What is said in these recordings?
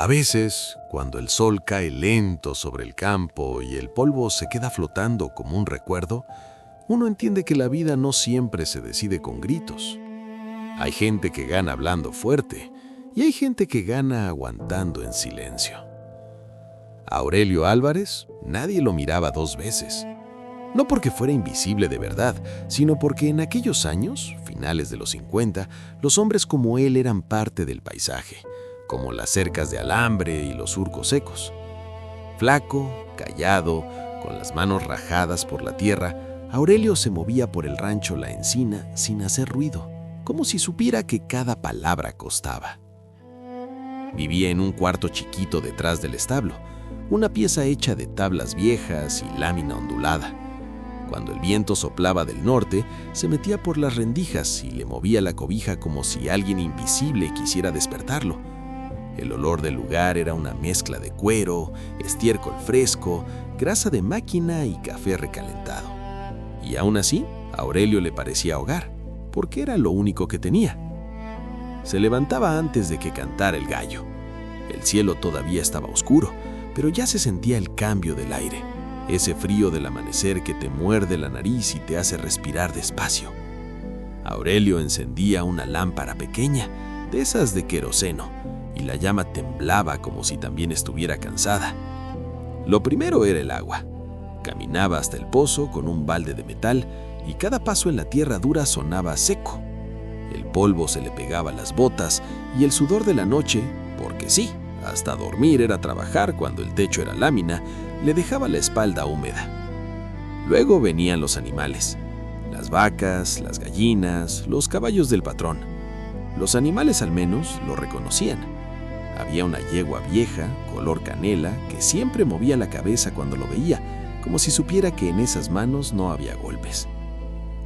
A veces, cuando el sol cae lento sobre el campo y el polvo se queda flotando como un recuerdo, uno entiende que la vida no siempre se decide con gritos. Hay gente que gana hablando fuerte y hay gente que gana aguantando en silencio. A Aurelio Álvarez nadie lo miraba dos veces. No porque fuera invisible de verdad, sino porque en aquellos años, finales de los 50, los hombres como él eran parte del paisaje, como las cercas de alambre y los surcos secos. Flaco, callado, con las manos rajadas por la tierra, Aurelio se movía por el rancho La Encina sin hacer ruido, como si supiera que cada palabra costaba. Vivía en un cuarto chiquito detrás del establo, una pieza hecha de tablas viejas y lámina ondulada. Cuando el viento soplaba del norte, se metía por las rendijas y le movía la cobija como si alguien invisible quisiera despertarlo. El olor del lugar era una mezcla de cuero, estiércol fresco, grasa de máquina y café recalentado. Y aún así, a Aurelio le parecía hogar, porque era lo único que tenía. Se levantaba antes de que cantara el gallo. El cielo todavía estaba oscuro, pero ya se sentía el cambio del aire, ese frío del amanecer que te muerde la nariz y te hace respirar despacio. Aurelio encendía una lámpara pequeña, de esas de queroseno, y la llama temblaba como si también estuviera cansada. Lo primero era el agua. Caminaba hasta el pozo con un balde de metal y cada paso en la tierra dura sonaba seco. El polvo se le pegaba a las botas y el sudor de la noche, porque sí, hasta dormir era trabajar cuando el techo era lámina, le dejaba la espalda húmeda. Luego venían los animales, las vacas, las gallinas, los caballos del patrón. Los animales al menos lo reconocían. Había una yegua vieja, color canela, que siempre movía la cabeza cuando lo veía, como si supiera que en esas manos no había golpes.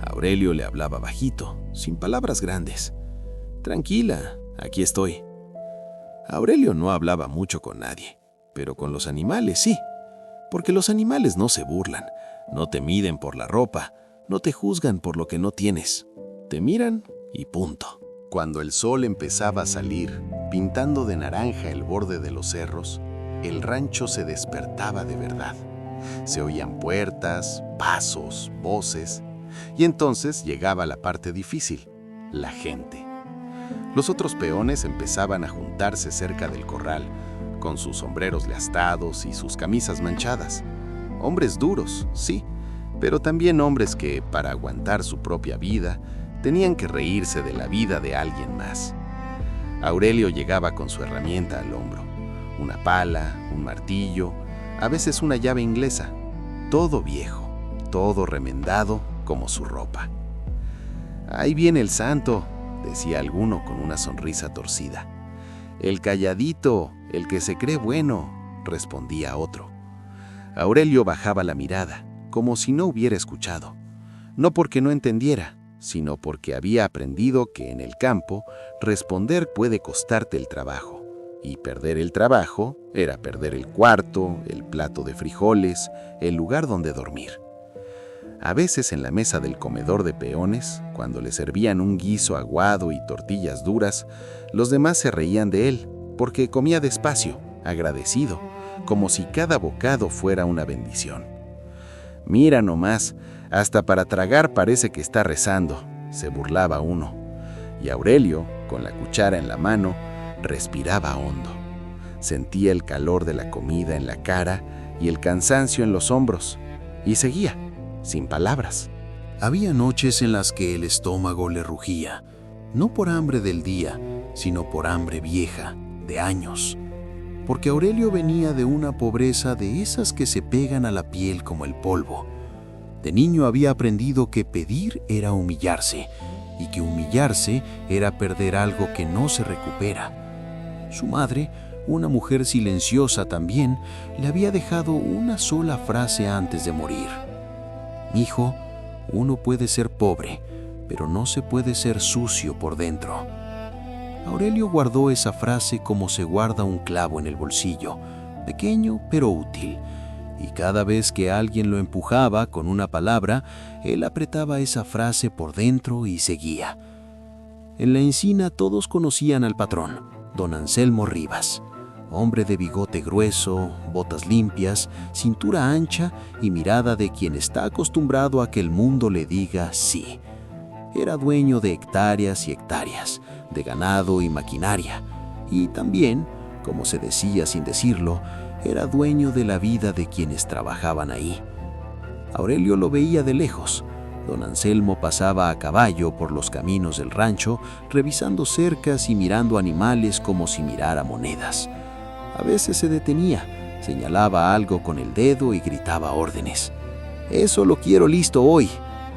Aurelio le hablaba bajito, sin palabras grandes. «Tranquila, aquí estoy». Aurelio no hablaba mucho con nadie, pero con los animales sí, porque los animales no se burlan, no te miden por la ropa, no te juzgan por lo que no tienes, te miran y punto. Cuando el sol empezaba a salir, pintando de naranja el borde de los cerros, el rancho se despertaba de verdad. Se oían puertas, pasos, voces, y entonces llegaba la parte difícil, la gente. Los otros peones empezaban a juntarse cerca del corral, con sus sombreros lastados y sus camisas manchadas. Hombres duros, sí, pero también hombres que, para aguantar su propia vida, tenían que reírse de la vida de alguien más. Aurelio llegaba con su herramienta al hombro, una pala, un martillo, a veces una llave inglesa, todo viejo, todo remendado como su ropa. «Ahí viene el santo», decía alguno con una sonrisa torcida. «El calladito, el que se cree bueno», respondía otro. Aurelio bajaba la mirada, como si no hubiera escuchado, no porque no entendiera, sino porque había aprendido que en el campo responder puede costarte el trabajo, y perder el trabajo era perder el cuarto, el plato de frijoles, el lugar donde dormir. A veces en la mesa del comedor de peones, cuando le servían un guiso aguado y tortillas duras, los demás se reían de él, porque comía despacio, agradecido, como si cada bocado fuera una bendición. «Mira nomás, hasta para tragar parece que está rezando», se burlaba uno. Y Aurelio, con la cuchara en la mano, respiraba hondo. Sentía el calor de la comida en la cara y el cansancio en los hombros, y seguía, sin palabras. Había noches en las que el estómago le rugía, no por hambre del día, sino por hambre vieja, de años. Porque Aurelio venía de una pobreza de esas que se pegan a la piel como el polvo. De niño había aprendido que pedir era humillarse, y que humillarse era perder algo que no se recupera. Su madre, una mujer silenciosa también, le había dejado una sola frase antes de morir: «Hijo, uno puede ser pobre, pero no se puede ser sucio por dentro». Aurelio guardó esa frase como se guarda un clavo en el bolsillo, pequeño pero útil, y cada vez que alguien lo empujaba con una palabra, él apretaba esa frase por dentro y seguía. En La Encina todos conocían al patrón, don Anselmo Rivas. hombre de bigote grueso, botas limpias, cintura ancha y mirada de quien está acostumbrado a que el mundo le diga sí. Era dueño de hectáreas y hectáreas, de ganado y maquinaria, y también, como se decía sin decirlo, era dueño de la vida de quienes trabajaban ahí. Aurelio lo veía de lejos. Don Anselmo pasaba a caballo por los caminos del rancho, revisando cercas y mirando animales como si mirara monedas. A veces se detenía, señalaba algo con el dedo y gritaba órdenes. «Eso lo quiero listo hoy.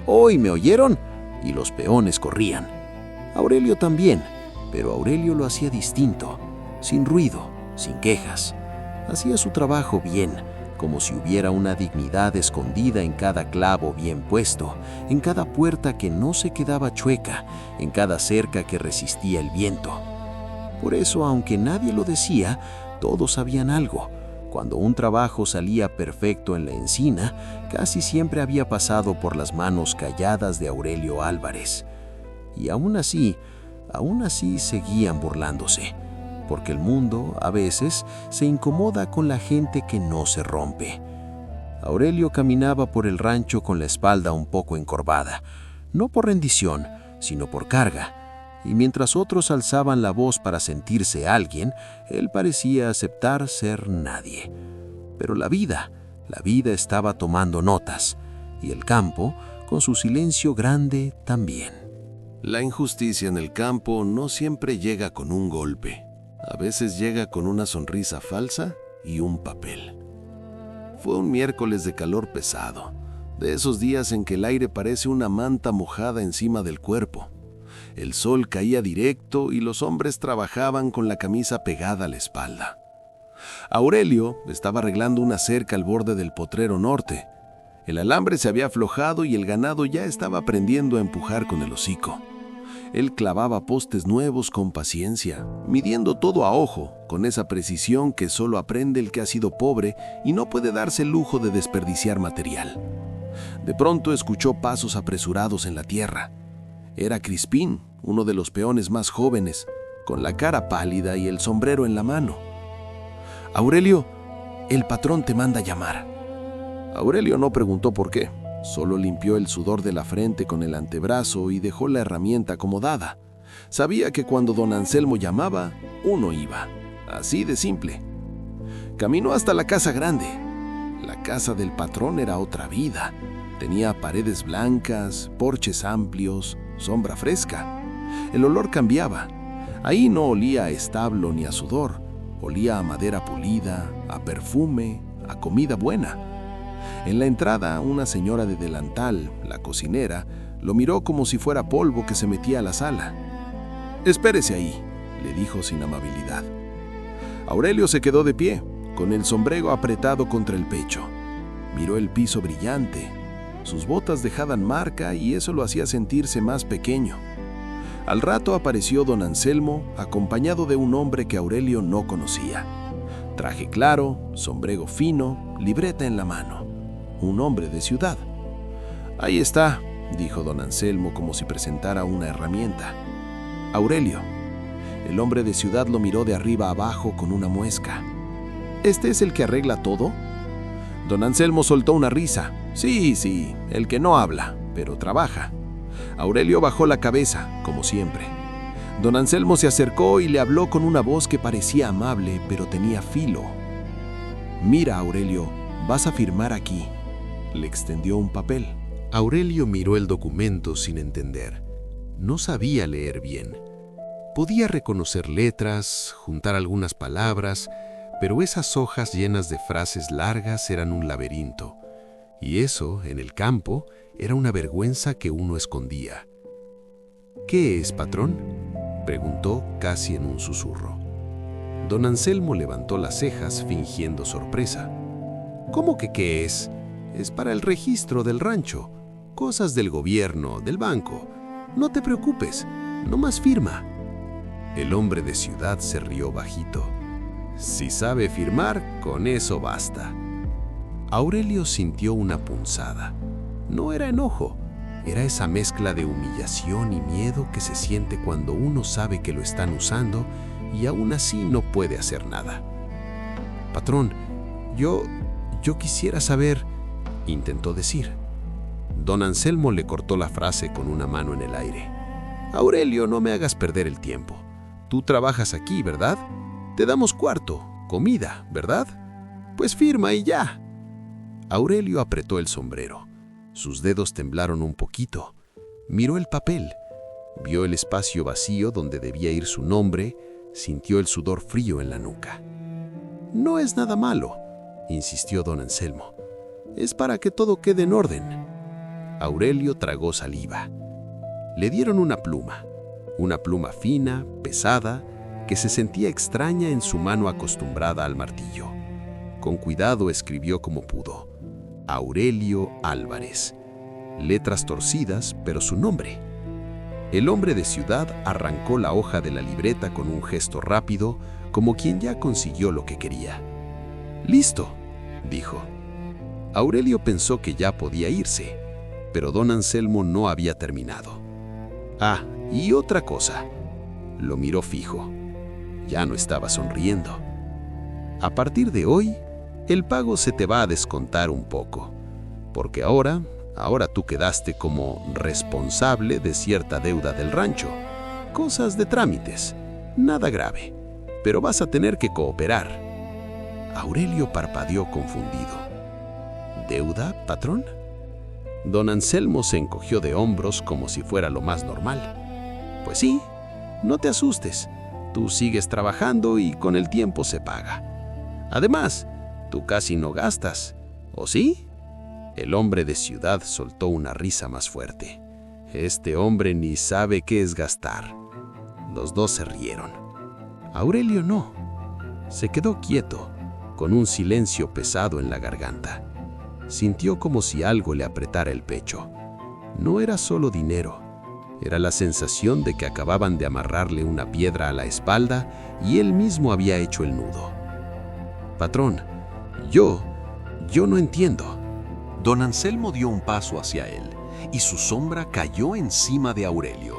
¿Hoy me oyeron?» Y los peones corrían. Aurelio también, pero Aurelio lo hacía distinto, sin ruido, sin quejas. Hacía su trabajo bien, como si hubiera una dignidad escondida en cada clavo bien puesto, en cada puerta que no se quedaba chueca, en cada cerca que resistía el viento. Por eso, aunque nadie lo decía, todos sabían algo. Cuando un trabajo salía perfecto en la encina, casi siempre había pasado por las manos calladas de Aurelio Álvarez. Y aún así seguían burlándose, porque el mundo, a veces, se incomoda con la gente que no se rompe. Aurelio caminaba por el rancho con la espalda un poco encorvada, no por rendición, sino por carga, y mientras otros alzaban la voz para sentirse alguien, él parecía aceptar ser nadie. Pero la vida estaba tomando notas, y el campo, con su silencio grande, también. La injusticia en el campo no siempre llega con un golpe. A veces llega con una sonrisa falsa y un papel. Fue un miércoles de calor pesado, de esos días en que el aire parece una manta mojada encima del cuerpo. El sol caía directo y los hombres trabajaban con la camisa pegada a la espalda. Aurelio estaba arreglando una cerca al borde del potrero norte. El alambre se había aflojado y el ganado ya estaba aprendiendo a empujar con el hocico. Él clavaba postes nuevos con paciencia, midiendo todo a ojo, con esa precisión que solo aprende el que ha sido pobre y no puede darse el lujo de desperdiciar material. De pronto escuchó pasos apresurados en la tierra. Era Crispín, uno de los peones más jóvenes, con la cara pálida y el sombrero en la mano. «Aurelio, el patrón te manda llamar». Aurelio no preguntó por qué. Solo limpió el sudor de la frente con el antebrazo y dejó la herramienta acomodada. Sabía que cuando don Anselmo llamaba, uno iba. Así de simple. Caminó hasta la casa grande. La casa del patrón era otra vida. Tenía paredes blancas, porches amplios, sombra fresca. El olor cambiaba. Ahí no olía a establo ni a sudor. Olía a madera pulida, a perfume, a comida buena. En la entrada, una señora de delantal, la cocinera, lo miró como si fuera polvo que se metía a la sala. «Espérese ahí», le dijo sin amabilidad. Aurelio se quedó de pie, con el sombrero apretado contra el pecho. Miró el piso brillante. Sus botas dejaban marca y eso lo hacía sentirse más pequeño. Al rato apareció don Anselmo, acompañado de un hombre que Aurelio no conocía. Traje claro, sombrero fino, libreta en la mano. Un hombre de ciudad. «Ahí está», dijo don Anselmo como si presentara una herramienta. «Aurelio». El hombre de ciudad lo miró de arriba abajo con una muesca. «¿Este es el que arregla todo?» Don Anselmo soltó una risa. Sí, el que no habla, pero trabaja». Aurelio bajó la cabeza, como siempre. Don Anselmo se acercó y le habló con una voz que parecía amable, pero tenía filo. «Mira, Aurelio, vas a firmar aquí». Le extendió un papel. Aurelio miró el documento sin entender. No sabía leer bien. Podía reconocer letras, juntar algunas palabras, pero esas hojas llenas de frases largas eran un laberinto. Y eso, en el campo, era una vergüenza que uno escondía. «¿Qué es, patrón?», preguntó casi en un susurro. Don Anselmo levantó las cejas fingiendo sorpresa. «¿Cómo que qué es? Es para el registro del rancho. Cosas del gobierno, del banco. No te preocupes, nomás firma». El hombre de ciudad se rió bajito. «Si sabe firmar, con eso basta». Aurelio sintió una punzada. No era enojo, era esa mezcla de humillación y miedo que se siente cuando uno sabe que lo están usando y aún así no puede hacer nada. Patrón, yo quisiera saber, intentó decir. Don Anselmo le cortó la frase con una mano en el aire. Aurelio, no me hagas perder el tiempo. Tú trabajas aquí, ¿verdad? Te damos cuarto, comida, ¿verdad? Pues firma y ya. Aurelio apretó el sombrero. Sus dedos temblaron un poquito. Miró el papel. Vio el espacio vacío donde debía ir su nombre. Sintió el sudor frío en la nuca. No es nada malo, insistió don Anselmo. Es para que todo quede en orden. Aurelio tragó saliva. Le dieron una pluma fina, pesada, que se sentía extraña en su mano acostumbrada al martillo. Con cuidado escribió como pudo: Aurelio Álvarez. Letras torcidas, pero su nombre. El hombre de ciudad arrancó la hoja de la libreta con un gesto rápido, como quien ya consiguió lo que quería. «Listo», dijo. Aurelio pensó que ya podía irse, pero don Anselmo no había terminado. «Ah, y otra cosa». Lo miró fijo. Ya no estaba sonriendo. «A partir de hoy, el pago se te va a descontar un poco, porque ahora tú quedaste como responsable de cierta deuda del rancho. Cosas de trámites, nada grave, pero vas a tener que cooperar». Aurelio parpadeó confundido. «¿Deuda, patrón?». Don Anselmo se encogió de hombros como si fuera lo más normal. «Pues sí, no te asustes. Tú sigues trabajando y con el tiempo se paga. Además, tú casi no gastas, ¿o sí?». El hombre de ciudad soltó una risa más fuerte. Este hombre ni sabe qué es gastar. Los dos se rieron. Aurelio no. Se quedó quieto, con un silencio pesado en la garganta. Sintió como si algo le apretara el pecho. No era solo dinero. Era la sensación de que acababan de amarrarle una piedra a la espalda y él mismo había hecho el nudo. «Patrón, yo no entiendo». Don Anselmo dio un paso hacia él y su sombra cayó encima de Aurelio.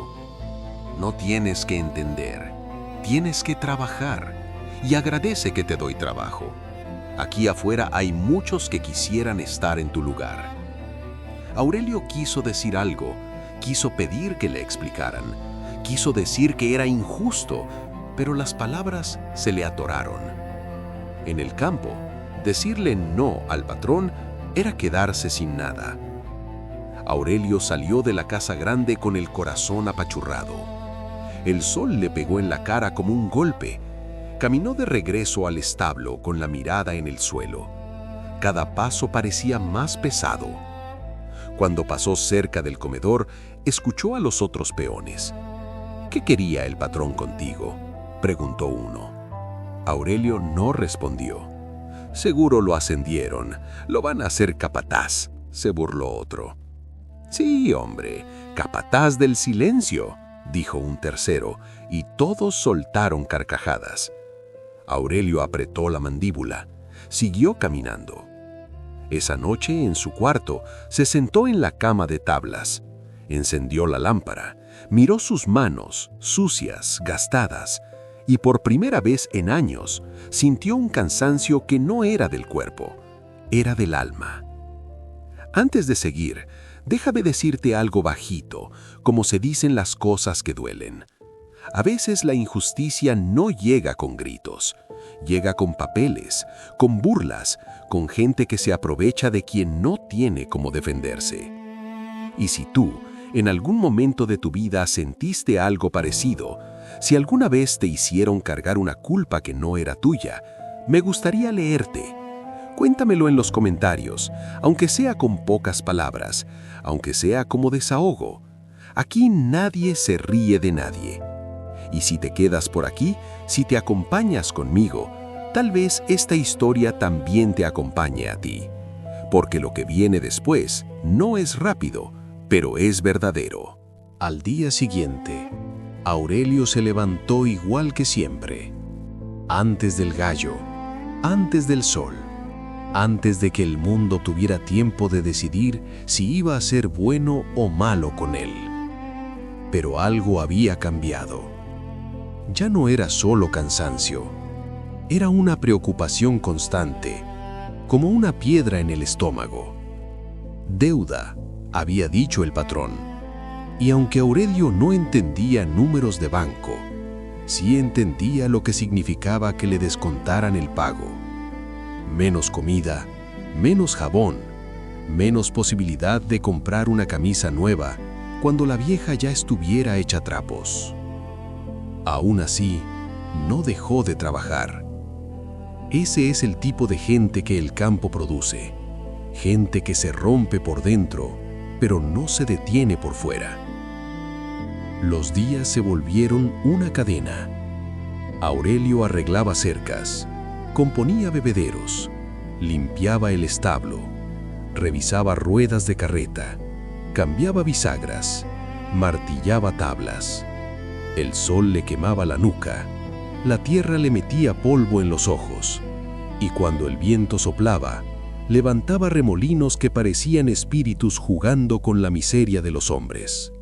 «No tienes que entender, tienes que trabajar, y agradece que te doy trabajo. Aquí afuera hay muchos que quisieran estar en tu lugar». Aurelio quiso decir algo, quiso pedir que le explicaran, quiso decir que era injusto, pero las palabras se le atoraron. En el campo, decirle no al patrón era quedarse sin nada. Aurelio salió de la casa grande con el corazón apachurrado. El sol le pegó en la cara como un golpe. Caminó de regreso al establo con la mirada en el suelo. Cada paso parecía más pesado. Cuando pasó cerca del comedor, escuchó a los otros peones. «¿Qué quería el patrón contigo?», preguntó uno. Aurelio no respondió. «Seguro lo ascendieron, lo van a hacer capataz», se burló otro. «Sí, hombre, capataz del silencio», dijo un tercero, y todos soltaron carcajadas. Aurelio apretó la mandíbula. Siguió caminando. Esa noche, en su cuarto, se sentó en la cama de tablas. Encendió la lámpara, miró sus manos, sucias, gastadas, y por primera vez en años sintió un cansancio que no era del cuerpo, era del alma. Antes de seguir, déjame decirte algo bajito, como se dicen las cosas que duelen. A veces la injusticia no llega con gritos, llega con papeles, con burlas, con gente que se aprovecha de quien no tiene cómo defenderse. Y si tú, en algún momento de tu vida sentiste algo parecido, si alguna vez te hicieron cargar una culpa que no era tuya, me gustaría leerte. Cuéntamelo en los comentarios, aunque sea con pocas palabras, aunque sea como desahogo. Aquí nadie se ríe de nadie. Y si te quedas por aquí, si te acompañas conmigo, tal vez esta historia también te acompañe a ti. Porque lo que viene después no es rápido, pero es verdadero. Al día siguiente, Aurelio se levantó igual que siempre. Antes del gallo, antes del sol, antes de que el mundo tuviera tiempo de decidir si iba a ser bueno o malo con él. Pero algo había cambiado. Ya no era solo cansancio. Era una preocupación constante, como una piedra en el estómago. Deuda, había dicho el patrón. Y aunque Aurelio no entendía números de banco, sí entendía lo que significaba que le descontaran el pago. Menos comida, menos jabón, menos posibilidad de comprar una camisa nueva cuando la vieja ya estuviera hecha trapos. Aún así, no dejó de trabajar. Ese es el tipo de gente que el campo produce. Gente que se rompe por dentro, pero no se detiene por fuera. Los días se volvieron una cadena. Aurelio arreglaba cercas, componía bebederos, limpiaba el establo, revisaba ruedas de carreta, cambiaba bisagras, martillaba tablas. El sol le quemaba la nuca, la tierra le metía polvo en los ojos, y cuando el viento soplaba, levantaba remolinos que parecían espíritus jugando con la miseria de los hombres.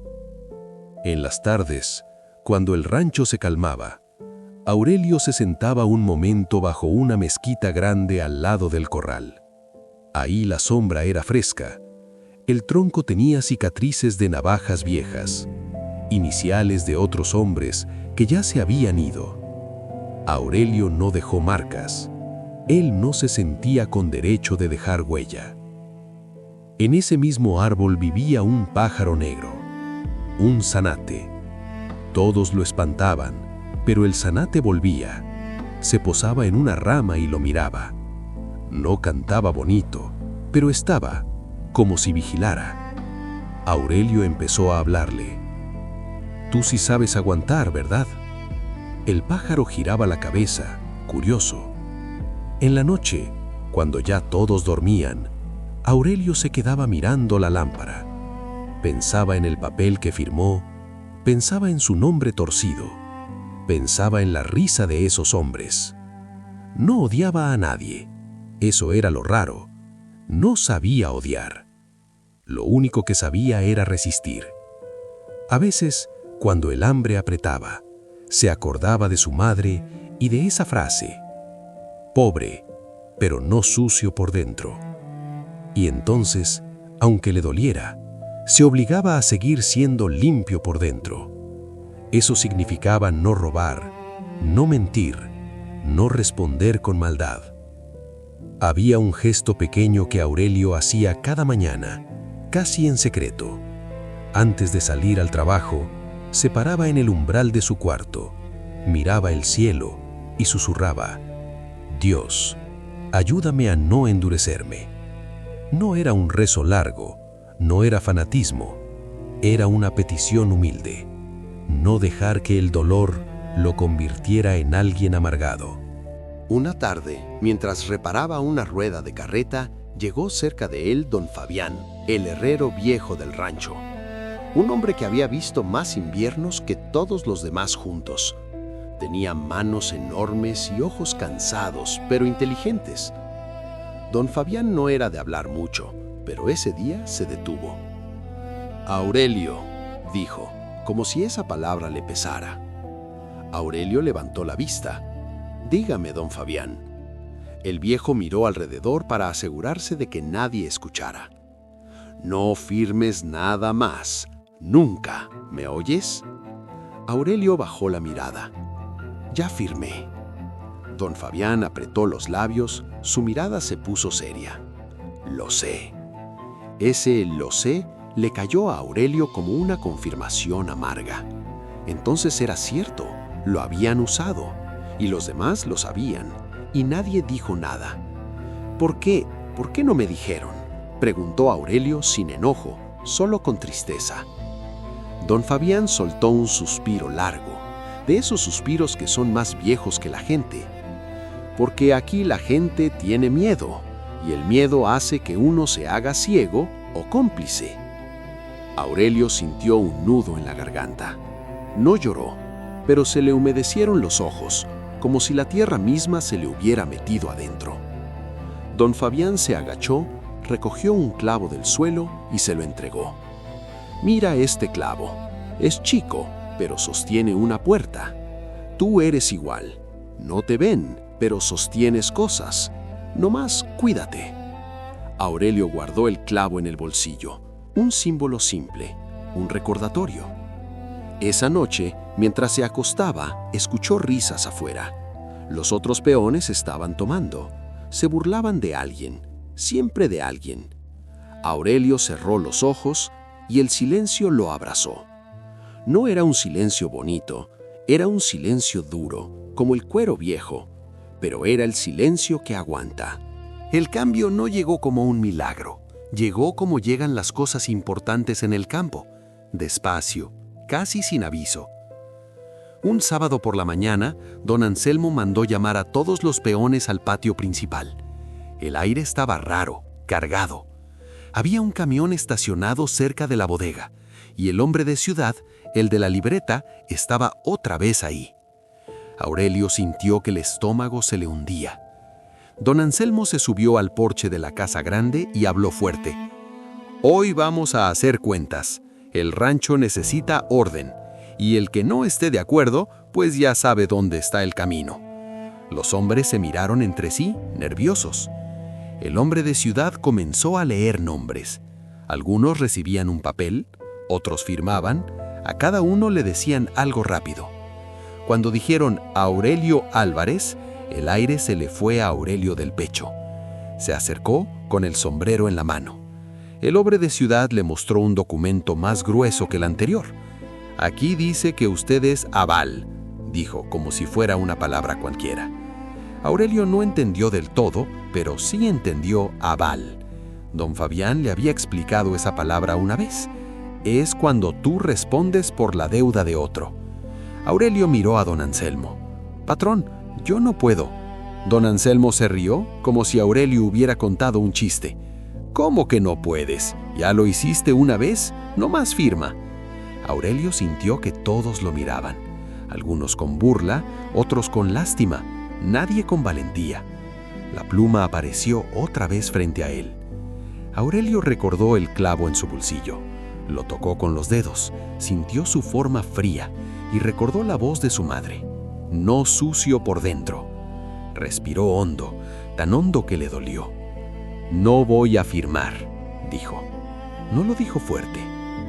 En las tardes, cuando el rancho se calmaba, Aurelio se sentaba un momento bajo una mezquita grande al lado del corral. Ahí la sombra era fresca. El tronco tenía cicatrices de navajas viejas, iniciales de otros hombres que ya se habían ido. Aurelio no dejó marcas. Él no se sentía con derecho de dejar huella. En ese mismo árbol vivía un pájaro negro, un zanate. Todos lo espantaban, pero el zanate volvía. Se posaba en una rama y lo miraba. No cantaba bonito, pero estaba como si vigilara. Aurelio empezó a hablarle. «Tú sí sabes aguantar, ¿verdad?» El pájaro giraba la cabeza, curioso. En la noche, cuando ya todos dormían, Aurelio se quedaba mirando la lámpara. Pensaba en el papel que firmó, pensaba en su nombre torcido, pensaba en la risa de esos hombres. No odiaba a nadie, eso era lo raro. No sabía odiar. Lo único que sabía era resistir. A veces, cuando el hambre apretaba, se acordaba de su madre y de esa frase: pobre, pero no sucio por dentro. Y entonces, aunque le doliera, se obligaba a seguir siendo limpio por dentro. Eso significaba no robar, no mentir, no responder con maldad. Había un gesto pequeño que Aurelio hacía cada mañana, casi en secreto. Antes de salir al trabajo, se paraba en el umbral de su cuarto, miraba el cielo y susurraba: Dios, ayúdame a no endurecerme. No era un rezo largo, no era fanatismo, era una petición humilde: no dejar que el dolor lo convirtiera en alguien amargado. Una tarde, mientras reparaba una rueda de carreta, llegó cerca de él don Fabián, el herrero viejo del rancho. Un hombre que había visto más inviernos que todos los demás juntos. Tenía manos enormes y ojos cansados, pero inteligentes. Don Fabián no era de hablar mucho, pero ese día se detuvo. «Aurelio», dijo, como si esa palabra le pesara. Aurelio levantó la vista. «Dígame, don Fabián». El viejo miró alrededor para asegurarse de que nadie escuchara. «No firmes nada más, nunca, ¿me oyes?» Aurelio bajó la mirada. «Ya firmé». Don Fabián apretó los labios, su mirada se puso seria. «Lo sé». Ese «lo sé» le cayó a Aurelio como una confirmación amarga. Entonces era cierto, lo habían usado, y los demás lo sabían, y nadie dijo nada. ¿Por qué? ¿Por qué no me dijeron?, preguntó Aurelio sin enojo, solo con tristeza. Don Fabián soltó un suspiro largo, de esos suspiros que son más viejos que la gente. Porque aquí la gente tiene miedo, y el miedo hace que uno se haga ciego o cómplice. Aurelio sintió un nudo en la garganta. No lloró, pero se le humedecieron los ojos, como si la tierra misma se le hubiera metido adentro. Don Fabián se agachó, recogió un clavo del suelo y se lo entregó. «Mira este clavo. Es chico, pero sostiene una puerta. Tú eres igual. No te ven, pero sostienes cosas. No más cuídate. Aurelio guardó el clavo en el bolsillo, un símbolo simple, un recordatorio. Esa noche, mientras se acostaba, escuchó risas afuera. Los otros peones estaban tomando. Se burlaban de alguien, siempre de alguien. Aurelio cerró los ojos y el silencio lo abrazó. No era un silencio bonito, era un silencio duro, como el cuero viejo, pero era el silencio que aguanta. El cambio no llegó como un milagro, llegó como llegan las cosas importantes en el campo, despacio, casi sin aviso. Un sábado por la mañana, don Anselmo mandó llamar a todos los peones al patio principal. El aire estaba raro, cargado. Había un camión estacionado cerca de la bodega, y el hombre de ciudad, el de la libreta, estaba otra vez ahí. Aurelio sintió que el estómago se le hundía. Don Anselmo se subió al porche de la casa grande y habló fuerte. «Hoy vamos a hacer cuentas. El rancho necesita orden, y el que no esté de acuerdo, pues ya sabe dónde está el camino». Los hombres se miraron entre sí, nerviosos. El hombre de ciudad comenzó a leer nombres. Algunos recibían un papel, otros firmaban, a cada uno le decían algo rápido. Cuando dijeron Aurelio Álvarez, el aire se le fue a Aurelio del pecho. Se acercó con el sombrero en la mano. El hombre de ciudad le mostró un documento más grueso que el anterior. «Aquí dice que usted es aval», dijo, como si fuera una palabra cualquiera. Aurelio no entendió del todo, pero sí entendió aval. Don Fabián le había explicado esa palabra una vez. Es cuando tú respondes por la deuda de otro. Aurelio miró a don Anselmo. «Patrón, yo no puedo». Don Anselmo se rió, como si Aurelio hubiera contado un chiste. «¿Cómo que no puedes? Ya lo hiciste una vez, no más firma». Aurelio sintió que todos lo miraban. Algunos con burla, otros con lástima, nadie con valentía. La pluma apareció otra vez frente a él. Aurelio recordó el clavo en su bolsillo. Lo tocó con los dedos, sintió su forma fría y recordó la voz de su madre. «No sucio por dentro». Respiró hondo, tan hondo que le dolió. «No voy a firmar», dijo. No lo dijo fuerte,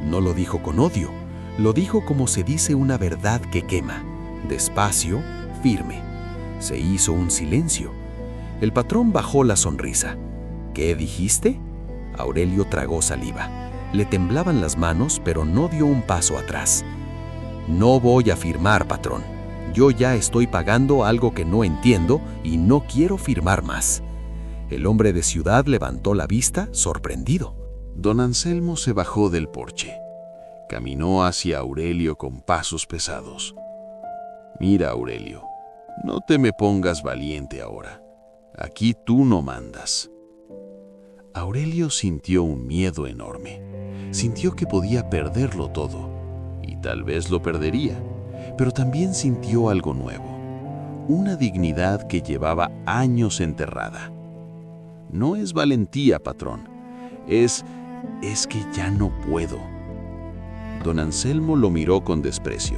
no lo dijo con odio, lo dijo como se dice una verdad que quema, despacio, firme. Se hizo un silencio. El patrón bajó la sonrisa. «¿Qué dijiste?» Aurelio tragó saliva. Le temblaban las manos, pero no dio un paso atrás. «No voy a firmar, patrón. Yo ya estoy pagando algo que no entiendo y no quiero firmar más». El hombre de ciudad levantó la vista, sorprendido. Don Anselmo se bajó del porche. Caminó hacia Aurelio con pasos pesados. «Mira, Aurelio, no te me pongas valiente ahora. Aquí tú no mandas». Aurelio sintió un miedo enorme. Sintió que podía perderlo todo, y tal vez lo perdería, pero también sintió algo nuevo, una dignidad que llevaba años enterrada. «No es valentía, patrón, es que ya no puedo». Don Anselmo lo miró con desprecio.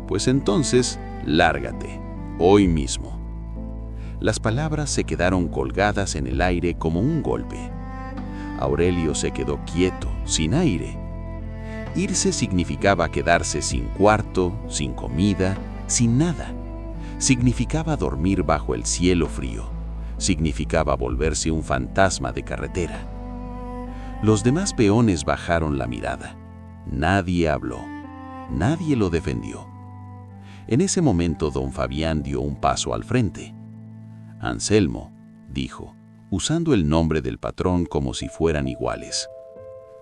«Pues entonces, lárgate, hoy mismo». Las palabras se quedaron colgadas en el aire como un golpe. Aurelio se quedó quieto, sin aire. Irse significaba quedarse sin cuarto, sin comida, sin nada. Significaba dormir bajo el cielo frío. Significaba volverse un fantasma de carretera. Los demás peones bajaron la mirada. Nadie habló. Nadie lo defendió. En ese momento don Fabián dio un paso al frente. «Anselmo», dijo, usando el nombre del patrón como si fueran iguales.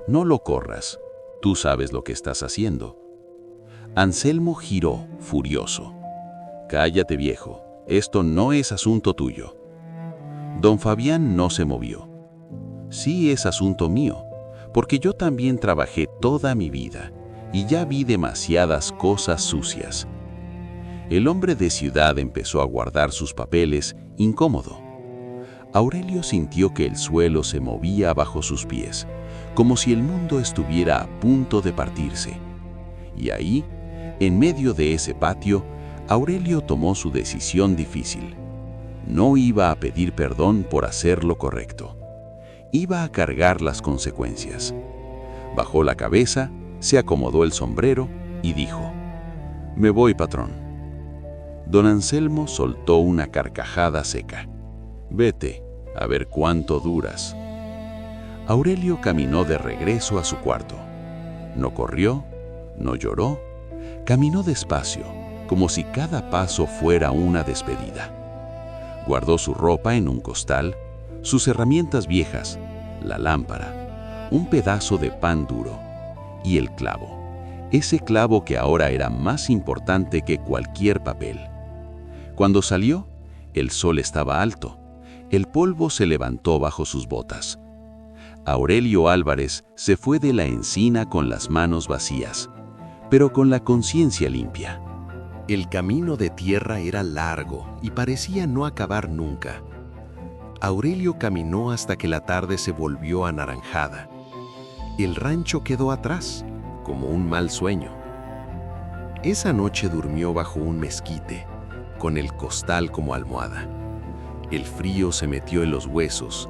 «No lo corras, tú sabes lo que estás haciendo». Anselmo giró, furioso. «Cállate, viejo, esto no es asunto tuyo». Don Fabián no se movió. «Sí es asunto mío, porque yo también trabajé toda mi vida y ya vi demasiadas cosas sucias». El hombre de ciudad empezó a guardar sus papeles, incómodo. Aurelio sintió que el suelo se movía bajo sus pies, como si el mundo estuviera a punto de partirse. Y ahí, en medio de ese patio, Aurelio tomó su decisión difícil. No iba a pedir perdón por hacer lo correcto. Iba a cargar las consecuencias. Bajó la cabeza, se acomodó el sombrero y dijo: «Me voy, patrón». Don Anselmo soltó una carcajada seca. «Vete, a ver cuánto duras». Aurelio caminó de regreso a su cuarto. No corrió, no lloró, caminó despacio, como si cada paso fuera una despedida. Guardó su ropa en un costal, sus herramientas viejas, la lámpara, un pedazo de pan duro y el clavo, ese clavo que ahora era más importante que cualquier papel. Cuando salió, el sol estaba alto, el polvo se levantó bajo sus botas. Aurelio Álvarez se fue de la encina con las manos vacías, pero con la conciencia limpia. El camino de tierra era largo y parecía no acabar nunca. Aurelio caminó hasta que la tarde se volvió anaranjada. El rancho quedó atrás, como un mal sueño. Esa noche durmió bajo un mezquite, con el costal como almohada. El frío se metió en los huesos,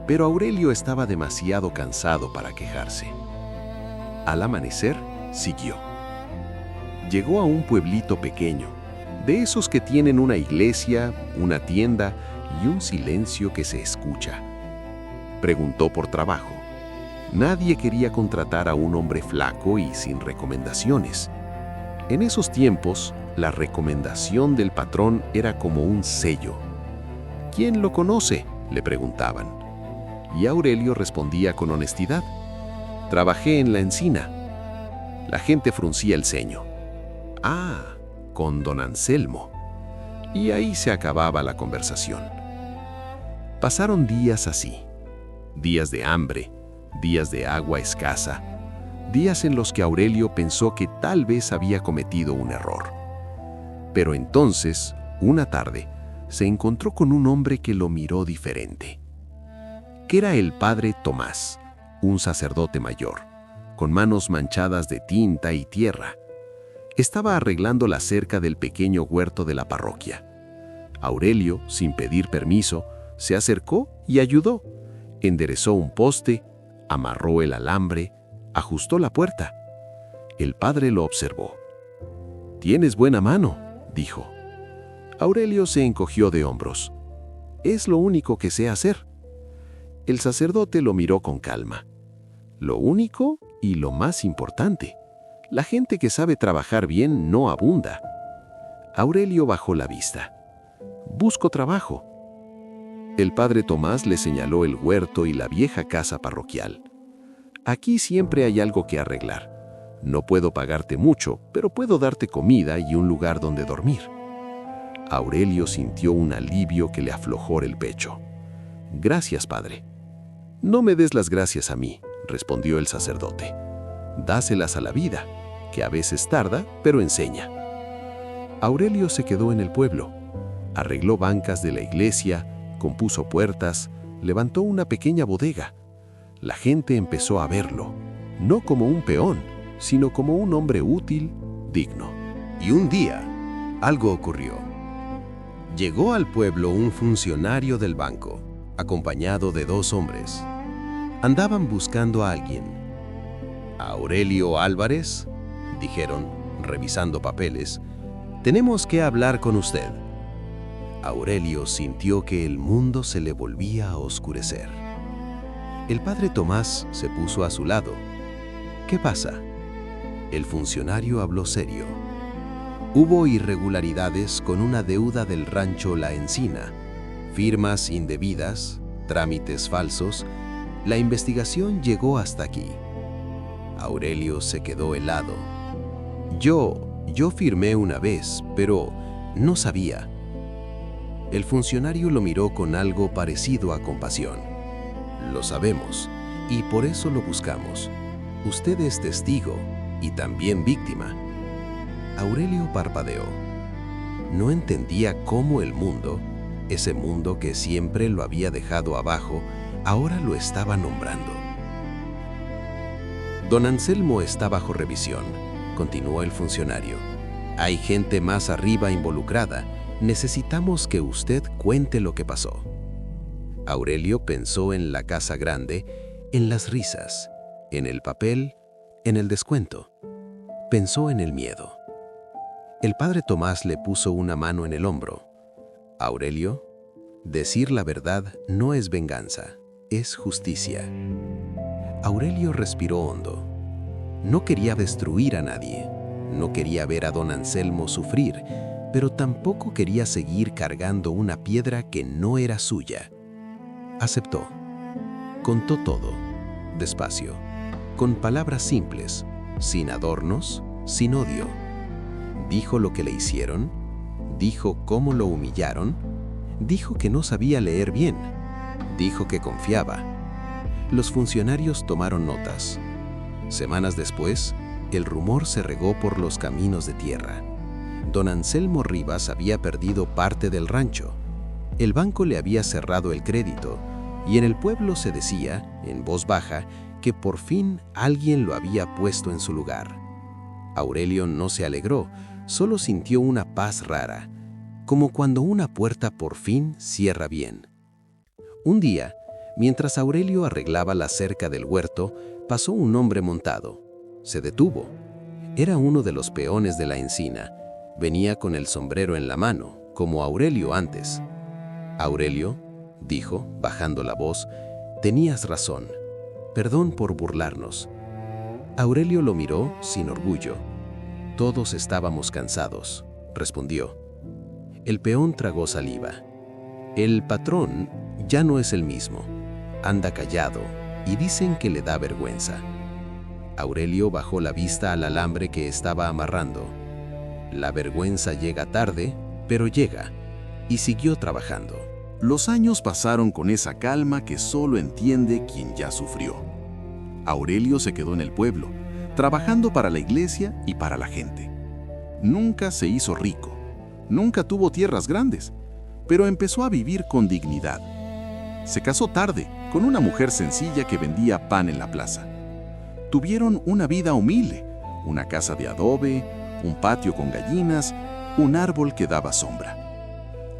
pero Aurelio estaba demasiado cansado para quejarse. Al amanecer, siguió. Llegó a un pueblito pequeño, de esos que tienen una iglesia, una tienda y un silencio que se escucha. Preguntó por trabajo. Nadie quería contratar a un hombre flaco y sin recomendaciones. En esos tiempos, la recomendación del patrón era como un sello. ¿Quién lo conoce?, le preguntaban. Y Aurelio respondía con honestidad: «Trabajé en la encina». La gente fruncía el ceño. «Ah, con don Anselmo». Y ahí se acababa la conversación. Pasaron días así. Días de hambre, días de agua escasa, días en los que Aurelio pensó que tal vez había cometido un error. Pero entonces, una tarde, se encontró con un hombre que lo miró diferente. Que era el padre Tomás, un sacerdote mayor, con manos manchadas de tinta y tierra. Estaba arreglando la cerca del pequeño huerto de la parroquia. Aurelio, sin pedir permiso, se acercó y ayudó. Enderezó un poste, amarró el alambre, ajustó la puerta. El padre lo observó. «Tienes buena mano», dijo. Aurelio se encogió de hombros. «Es lo único que sé hacer». El sacerdote lo miró con calma. «Lo único y lo más importante. La gente que sabe trabajar bien no abunda». Aurelio bajó la vista. «Busco trabajo». El padre Tomás le señaló el huerto y la vieja casa parroquial. «Aquí siempre hay algo que arreglar. No puedo pagarte mucho, pero puedo darte comida y un lugar donde dormir». Aurelio sintió un alivio que le aflojó el pecho. «Gracias, padre». «No me des las gracias a mí», respondió el sacerdote. «Dáselas a la vida, que a veces tarda, pero enseña». Aurelio se quedó en el pueblo. Arregló bancas de la iglesia, compuso puertas, levantó una pequeña bodega. La gente empezó a verlo, no como un peón, sino como un hombre útil, digno. Y un día, algo ocurrió. Llegó al pueblo un funcionario del banco, acompañado de 2 hombres. Andaban buscando a alguien. «Aurelio Álvarez», dijeron, revisando papeles, «tenemos que hablar con usted». Aurelio sintió que el mundo se le volvía a oscurecer. El padre Tomás se puso a su lado. «¿Qué pasa?». El funcionario habló serio. «Hubo irregularidades con una deuda del rancho La Encina, firmas indebidas, trámites falsos. La investigación llegó hasta aquí». Aurelio se quedó helado. Yo firmé una vez, pero no sabía». El funcionario lo miró con algo parecido a compasión. «Lo sabemos, y por eso lo buscamos. Usted es testigo y también víctima». Aurelio parpadeó. No entendía cómo el mundo, ese mundo que siempre lo había dejado abajo, ahora lo estaba nombrando. «Don Anselmo está bajo revisión», continuó el funcionario. «Hay gente más arriba involucrada, Necesitamos que usted cuente lo que pasó. Aurelio pensó en la casa grande, en las risas, en el papel, en el descuento. Pensó en el miedo. El padre Tomás le puso una mano en el hombro. Aurelio, decir la verdad no es venganza, es justicia. Aurelio respiró hondo. No quería destruir a nadie, no quería ver a don Anselmo sufrir, pero tampoco quería seguir cargando una piedra que no era suya. Aceptó. Contó todo, despacio, con palabras simples, sin adornos, sin odio. Dijo lo que le hicieron, dijo cómo lo humillaron, dijo que no sabía leer bien, dijo que confiaba. Los funcionarios tomaron notas. Semanas después, el rumor se regó por los caminos de tierra. Don Anselmo Rivas había perdido parte del rancho. El banco le había cerrado el crédito y en el pueblo se decía, en voz baja, que por fin alguien lo había puesto en su lugar. Aurelio no se alegró, solo sintió una paz rara, como cuando una puerta por fin cierra bien. Un día, mientras Aurelio arreglaba la cerca del huerto, pasó un hombre montado. Se detuvo. Era uno de los peones de la encina. Venía con el sombrero en la mano, como Aurelio antes. Aurelio, dijo, bajando la voz, tenías razón. Perdón por burlarnos. Aurelio lo miró sin orgullo. Todos estábamos cansados, respondió. El peón tragó saliva. El patrón ya no es el mismo. Anda callado y dicen que le da vergüenza. Aurelio bajó la vista al alambre que estaba amarrando. La vergüenza llega tarde, pero llega, y siguió trabajando. Los años pasaron con esa calma que solo entiende quien ya sufrió. Aurelio se quedó en el pueblo, trabajando para la iglesia y para la gente. Nunca se hizo rico, nunca tuvo tierras grandes, pero empezó a vivir con dignidad. Se casó tarde con una mujer sencilla que vendía pan en la plaza. Tuvieron una vida humilde, una casa de adobe, un patio con gallinas, un árbol que daba sombra.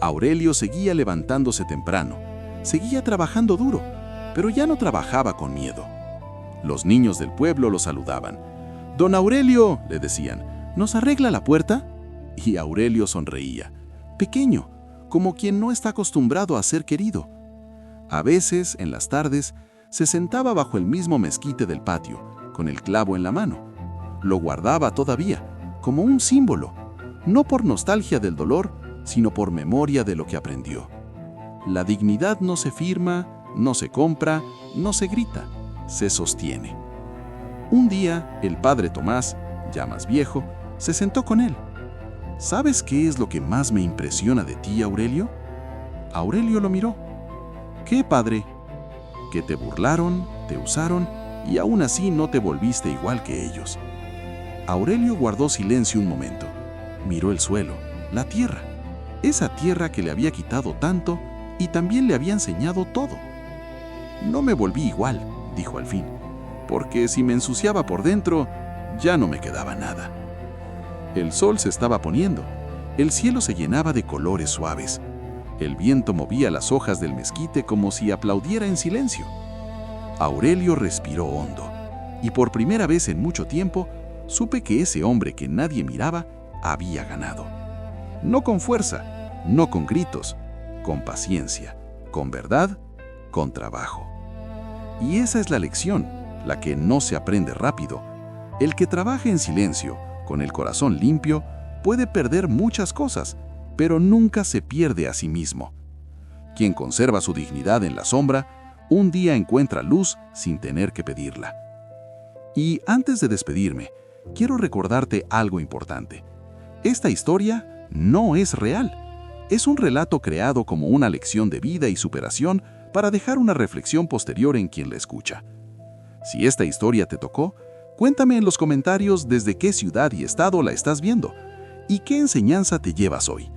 Aurelio seguía levantándose temprano, seguía trabajando duro, pero ya no trabajaba con miedo. Los niños del pueblo lo saludaban. «Don Aurelio», le decían, «¿nos arregla la puerta?» Y Aurelio sonreía, pequeño, como quien no está acostumbrado a ser querido. A veces, en las tardes, se sentaba bajo el mismo mezquite del patio, con el clavo en la mano. Lo guardaba todavía, como un símbolo, no por nostalgia del dolor, sino por memoria de lo que aprendió. La dignidad no se firma, no se compra, no se grita, se sostiene. Un día, el padre Tomás, ya más viejo, se sentó con él. ¿Sabes qué es lo que más me impresiona de ti, Aurelio? Aurelio lo miró. ¿Qué, padre? Que te burlaron, te usaron y aún así no te volviste igual que ellos. Aurelio guardó silencio un momento. Miró el suelo, la tierra, esa tierra que le había quitado tanto y también le había enseñado todo. No me volví igual, dijo al fin, porque si me ensuciaba por dentro, ya no me quedaba nada. El sol se estaba poniendo, el cielo se llenaba de colores suaves. El viento movía las hojas del mezquite como si aplaudiera en silencio. Aurelio respiró hondo, y por primera vez en mucho tiempo, supe que ese hombre que nadie miraba había ganado. No con fuerza, no con gritos, con paciencia, con verdad, con trabajo. Y esa es la lección, la que no se aprende rápido. El que trabaja en silencio, con el corazón limpio, puede perder muchas cosas, pero nunca se pierde a sí mismo. Quien conserva su dignidad en la sombra, un día encuentra luz sin tener que pedirla. Y antes de despedirme, quiero recordarte algo importante. Esta historia no es real. Es un relato creado como una lección de vida y superación para dejar una reflexión posterior en quien la escucha. Si esta historia te tocó, cuéntame en los comentarios desde qué ciudad y estado la estás viendo y qué enseñanza te llevas hoy.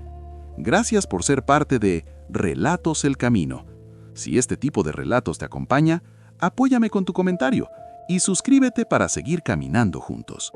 Gracias por ser parte de Relatos El Camino. Si este tipo de relatos te acompaña, apóyame con tu comentario y suscríbete para seguir caminando juntos.